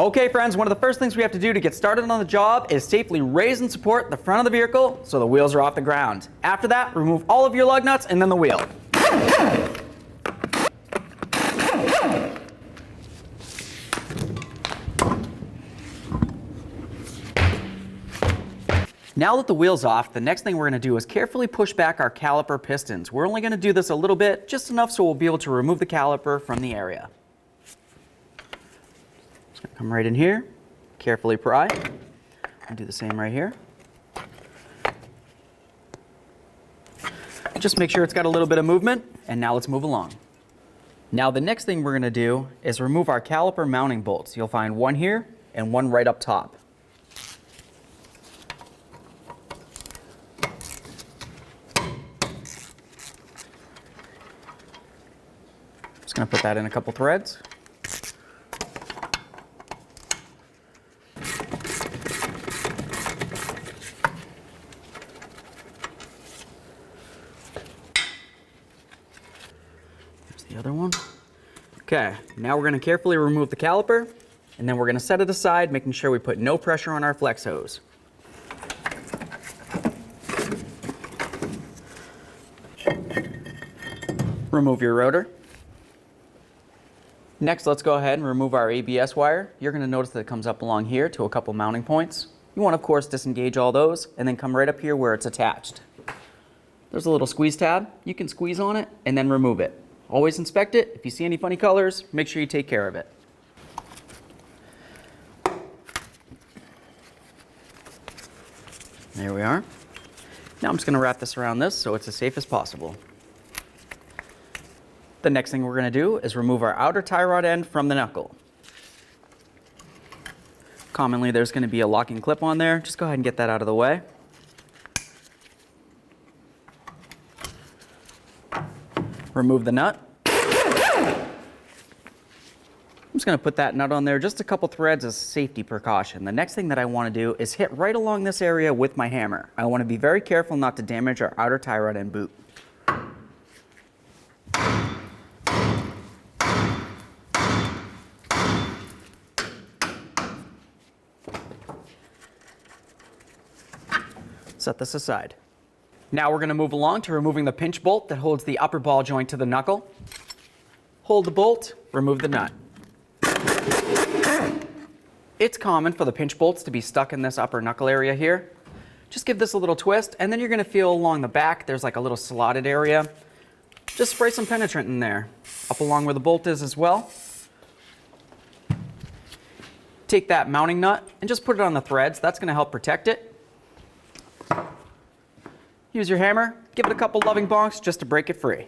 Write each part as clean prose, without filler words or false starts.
Okay friends, one of the first things we have to do to get started on the job is safely raise and support the front of the vehicle so the wheels are off the ground. After that, remove all of your lug nuts and then the wheel. Now that the wheel's off, the next thing we're going to do is carefully push back our caliper pistons. We're only going to do this a little bit, just enough so we'll be able to remove the caliper from the area. Just going to come right in here, carefully pry, and do the same right here. Just make sure it's got a little bit of movement, and now let's move along. Now the next thing we're going to do is remove our caliper mounting bolts. You'll find one here and one right up top. Just going to put that in a couple threads. There's the other one. Okay, now we're going to carefully remove the caliper, and then we're going to set it aside, making sure we put no pressure on our flex hose. Remove your rotor. Next, let's go ahead and remove our ABS wire. You're going to notice that it comes up along here to a couple mounting points. You want to, of course, disengage all those and then come right up here where it's attached. There's a little squeeze tab. You can squeeze on it and then remove it. Always inspect it. If you see any funny colors, make sure you take care of it. There we are. Now I'm just going to wrap this around this so it's as safe as possible. The next thing we're going to do is remove our outer tie rod end from the knuckle. Commonly there's going to be a locking clip on there. Just go ahead and get that out of the way. Remove the nut. I'm just going to put that nut on there, just a couple threads as safety precaution. The next thing that I want to do is hit right along this area with my hammer. I want to be very careful not to damage our outer tie rod end boot. Set this aside. Now we're going to move along to removing the pinch bolt that holds the upper ball joint to the knuckle. Hold the bolt, remove the nut. It's common for the pinch bolts to be stuck in this upper knuckle area here. Just give this a little twist, and then you're going to feel along the back there's like a little slotted area. Just spray some penetrant in there, up along where the bolt is as well. Take that mounting nut and just put it on the threads. That's going to help protect it. Use your hammer, give it a couple loving bonks just to break it free.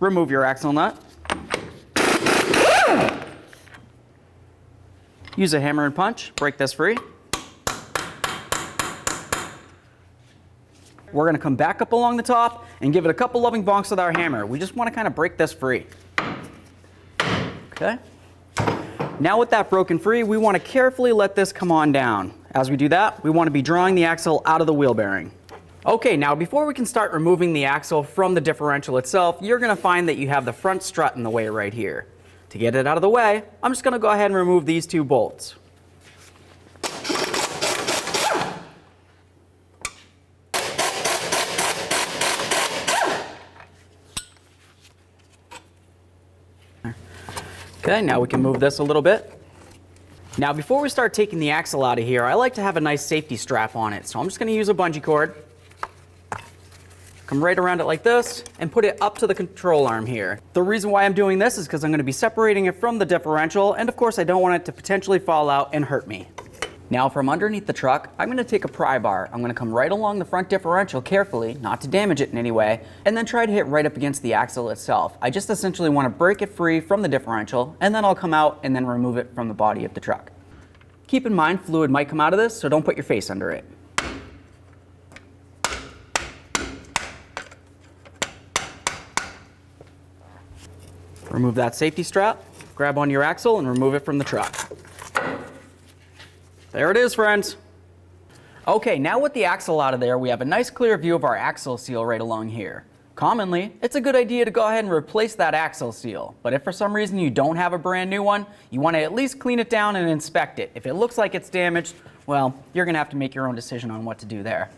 Remove your axle nut. Use a hammer and punch, break this free. We're going to come back up along the top and give it a couple loving bonks with our hammer. We just want to kind of break this free. Okay. Now with that broken free, we want to carefully let this come on down. As we do that, we want to be drawing the axle out of the wheel bearing. Okay, now before we can start removing the axle from the differential itself, you're going to find that you have the front strut in the way right here. To get it out of the way, I'm just going to go ahead and remove these two bolts. Okay, now we can move this a little bit. Now before we start taking the axle out of here, I like to have a nice safety strap on it. So I'm just going to use a bungee cord. Come right around it like this and put it up to the control arm here. The reason why I'm doing this is because I'm going to be separating it from the differential, and of course I don't want it to potentially fall out and hurt me. Now from underneath the truck, I'm going to take a pry bar. I'm going to come right along the front differential carefully, not to damage it in any way, and then try to hit right up against the axle itself. I just essentially want to break it free from the differential, and then I'll come out and then remove it from the body of the truck. Keep in mind, fluid might come out of this, so don't put your face under it. Remove that safety strap, grab on your axle, and remove it from the truck. There it is, friends. Okay, now with the axle out of there, we have a nice clear view of our axle seal right along here. Commonly, it's a good idea to go ahead and replace that axle seal, but if for some reason you don't have a brand new one, you want to at least clean it down and inspect it. If it looks like it's damaged, well, you're going to have to make your own decision on what to do there.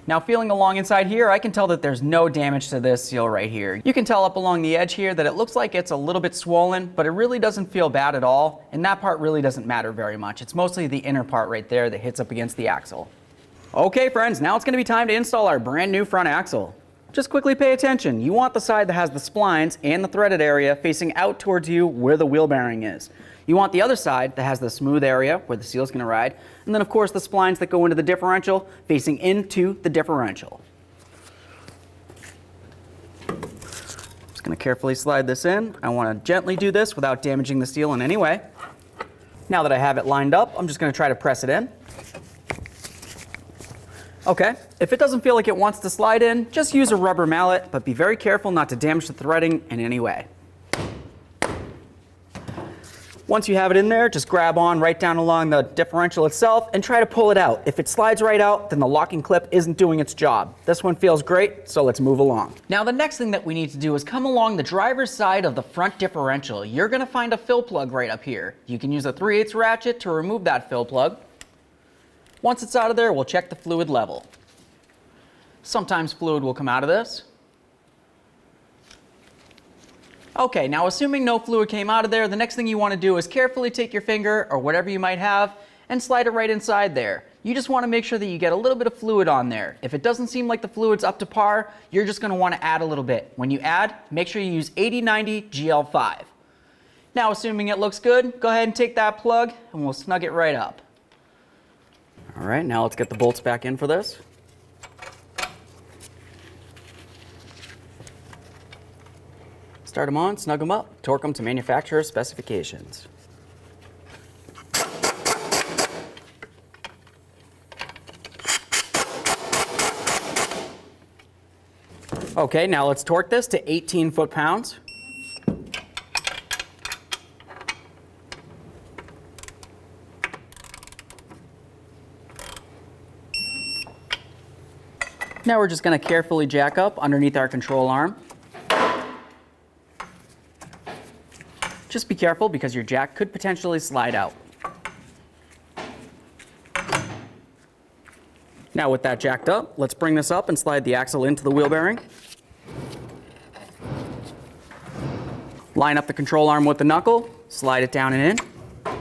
Now feeling along inside here, I can tell that there's no damage to this seal right here. You can tell up along the edge here that it looks like it's a little bit swollen, but it really doesn't feel bad at all, and that part really doesn't matter very much. It's mostly the inner part right there that hits up against the axle. Okay friends, now it's going to be time to install our brand new front axle. Just quickly pay attention. You want the side that has the splines and the threaded area facing out towards you where the wheel bearing is. You want the other side that has the smooth area where the seal is going to ride, and then of course the splines that go into the differential facing into the differential. Just going to carefully slide this in. I want to gently do this without damaging the seal in any way. Now that I have it lined up, I'm just going to try to press it in. Okay, if it doesn't feel like it wants to slide in, just use a rubber mallet, but be very careful not to damage the threading in any way. Once you have it in there, just grab on right down along the differential itself and try to pull it out. If it slides right out, then the locking clip isn't doing its job. This one feels great, so let's move along. Now the next thing that we need to do is come along the driver's side of the front differential. You're going to find a fill plug right up here. You can use a 3/8 ratchet to remove that fill plug. Once it's out of there, we'll check the fluid level. Sometimes fluid will come out of this. Okay, now assuming no fluid came out of there, the next thing you want to do is carefully take your finger or whatever you might have and slide it right inside there. You just want to make sure that you get a little bit of fluid on there. If it doesn't seem like the fluid's up to par, you're just going to want to add a little bit. When you add, make sure you use 80/90 GL5. Now assuming it looks good, go ahead and take that plug and we'll snug it right up. All right, now let's get the bolts back in for this. Start them on, snug them up, torque them to manufacturer's specifications. Okay, now let's torque this to 18 foot-pounds. Now we're just going to carefully jack up underneath our control arm. Just be careful because your jack could potentially slide out. Now with that jacked up, let's bring this up and slide the axle into the wheel bearing. Line up the control arm with the knuckle, slide it down and in.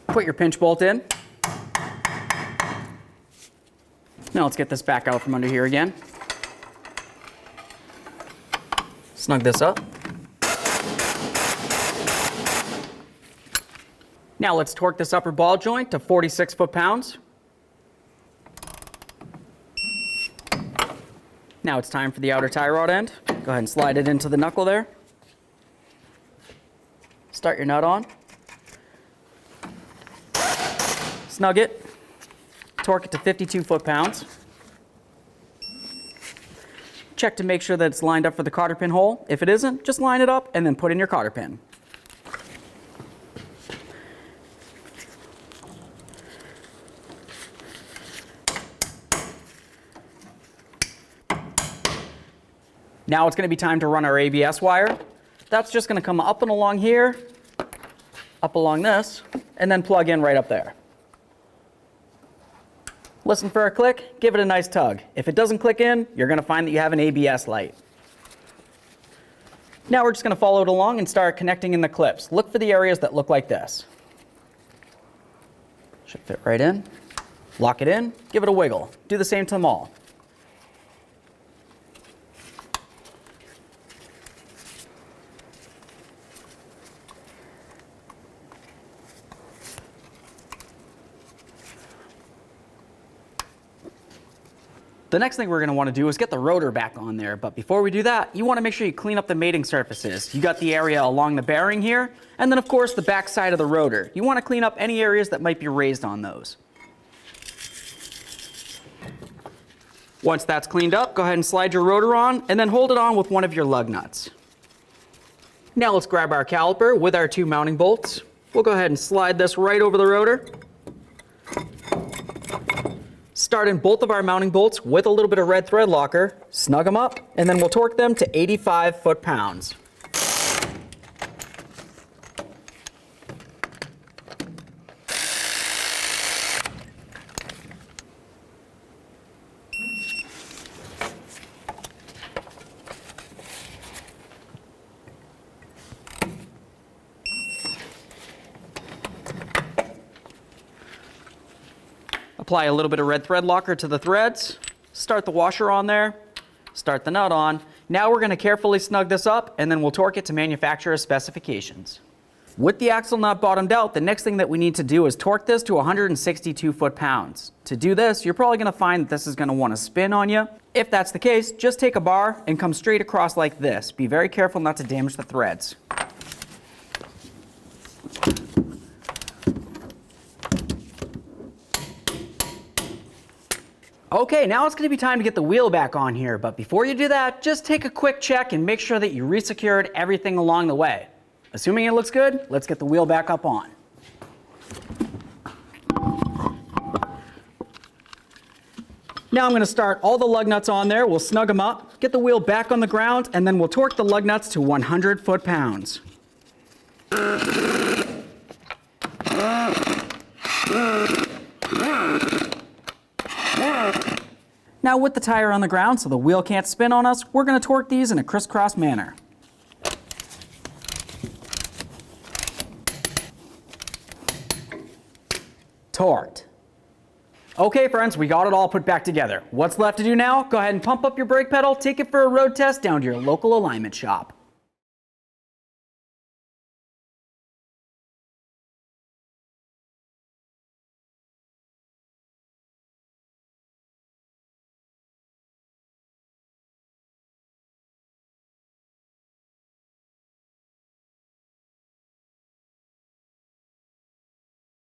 Put your pinch bolt in. Now let's get this back out from under here again. Snug this up. Now let's torque this upper ball joint to 46 foot-pounds. Now it's time for the outer tie rod end. Go ahead and slide it into the knuckle there. Start your nut on. Snug it. Torque it to 52 foot-pounds. Check to make sure that it's lined up for the cotter pin hole. If it isn't, just line it up and then put in your cotter pin. Now it's going to be time to run our ABS wire. That's just going to come up and along here, up along this, and then plug in right up there. Listen for a click, give it a nice tug. If it doesn't click in, you're going to find that you have an ABS light. Now we're just going to follow it along and start connecting in the clips. Look for the areas that look like this. Should fit right in. Lock it in, give it a wiggle. Do the same to them all. The next thing we're going to want to do is get the rotor back on there, but before we do that, you want to make sure you clean up the mating surfaces. You got the area along the bearing here, and then of course the back side of the rotor. You want to clean up any areas that might be raised on those. Once that's cleaned up, go ahead and slide your rotor on, and then hold it on with one of your lug nuts. Now let's grab our caliper with our two mounting bolts. We'll go ahead and slide this right over the rotor. Start in both of our mounting bolts with a little bit of red thread locker, snug them up, and then we'll torque them to 85 foot-pounds. Apply a little bit of red thread locker to the threads, start the washer on there, start the nut on. Now we're going to carefully snug this up and then we'll torque it to manufacturer's specifications. With the axle nut bottomed out, the next thing that we need to do is torque this to 162 foot-pounds. To do this, you're probably going to find that this is going to want to spin on you. If that's the case, just take a bar and come straight across like this. Be very careful not to damage the threads. Okay, now it's going to be time to get the wheel back on here, but before you do that, just take a quick check and make sure that you resecured everything along the way. Assuming it looks good, let's get the wheel back up on. Now I'm going to start all the lug nuts on there, we'll snug them up, get the wheel back on the ground, and then we'll torque the lug nuts to 100 foot-pounds. Now with the tire on the ground so the wheel can't spin on us, we're going to torque these in a crisscross manner. Torqued. Okay friends, we got it all put back together. What's left to do now? Go ahead and pump up your brake pedal, take it for a road test down to your local alignment shop.